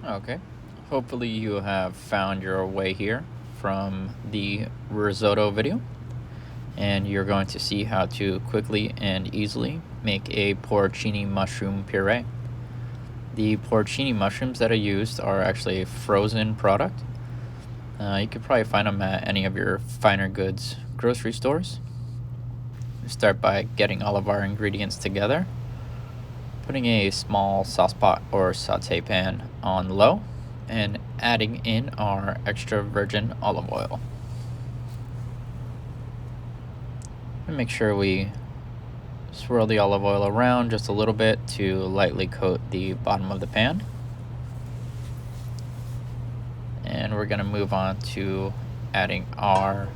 Okay. Hopefully you have found your way here from the risotto video, and you're going to see how to quickly and easily make a porcini mushroom puree. The porcini mushrooms that I used are actually a frozen product. You could probably find them at any of your finer goods grocery stores. Start by getting all of our ingredients together, putting a small sauce pot or saute pan on low, and adding in our extra virgin olive oil. And make sure we swirl the olive oil around just a little bit to lightly coat the bottom of the pan. And we're going to move on to adding our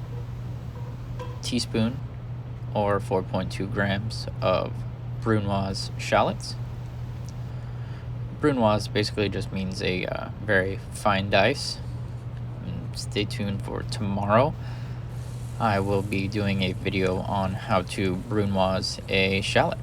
teaspoon or 4.2 grams of Brunoise shallots. Brunoise basically just means a very fine dice. And stay tuned for tomorrow. I will be doing a video on how to Brunoise a shallot.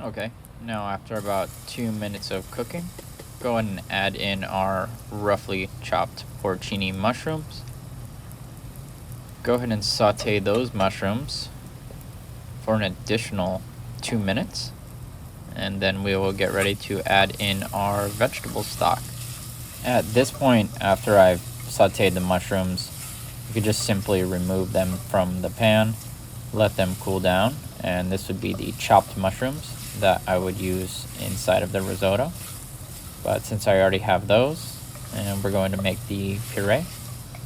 Okay, now after about 2 minutes of cooking, go ahead and add in our roughly chopped porcini mushrooms. Go ahead and saute those mushrooms for an additional 2 minutes, and then we will get ready to add in our vegetable stock. At this point, after I've sauteed the mushrooms, you could just simply remove them from the pan, let them cool down, and this would be the chopped mushrooms that I would use inside of the risotto. But since I already have those and we're going to make the puree,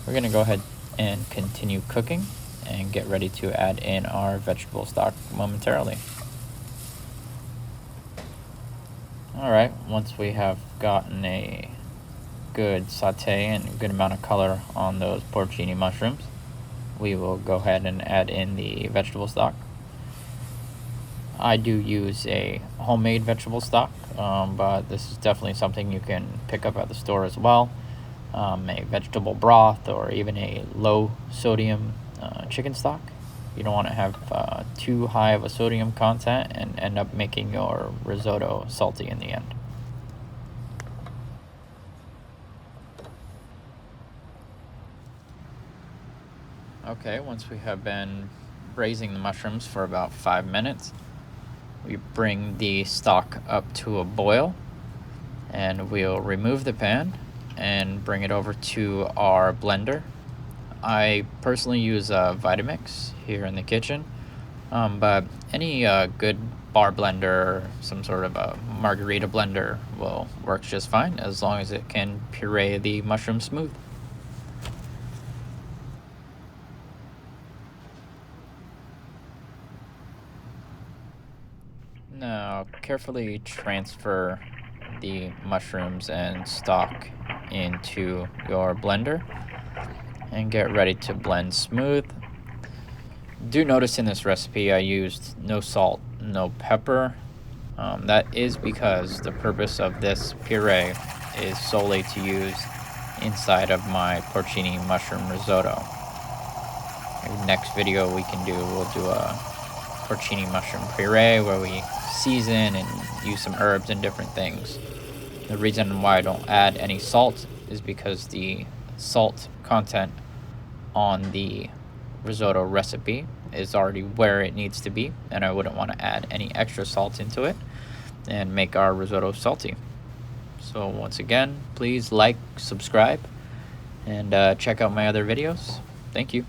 we're going to go ahead and continue cooking and get ready to add in our vegetable stock momentarily. Alright, once we have gotten a good saute and a good amount of color on those porcini mushrooms, we will go ahead and add in the vegetable stock. I do use a homemade vegetable stock, but this is definitely something you can pick up at the store as well. A vegetable broth or even a low sodium chicken stock. You don't want to have too high of a sodium content and end up making your risotto salty in the end. Okay, once we have been braising the mushrooms for about 5 minutes, we bring the stock up to a boil, and we'll remove the pan and bring it over to our blender. I personally use a Vitamix here in the kitchen, but any good bar blender, some sort of a margarita blender will work just fine as long as it can puree the mushroom smooth. Now, carefully transfer the mushrooms and stock into your blender and get ready to blend smooth. Do notice in this recipe I used no salt, no pepper. That is because the purpose of this puree is solely to use inside of my porcini mushroom risotto. Next video we'll do a porcini mushroom puree where we season and use some herbs and different things. The reason why I don't add any salt is because the salt content on the risotto recipe is already where it needs to be, and I wouldn't want to add any extra salt into it and make our risotto salty. So once again, please like, subscribe, and check out my other videos. Thank you.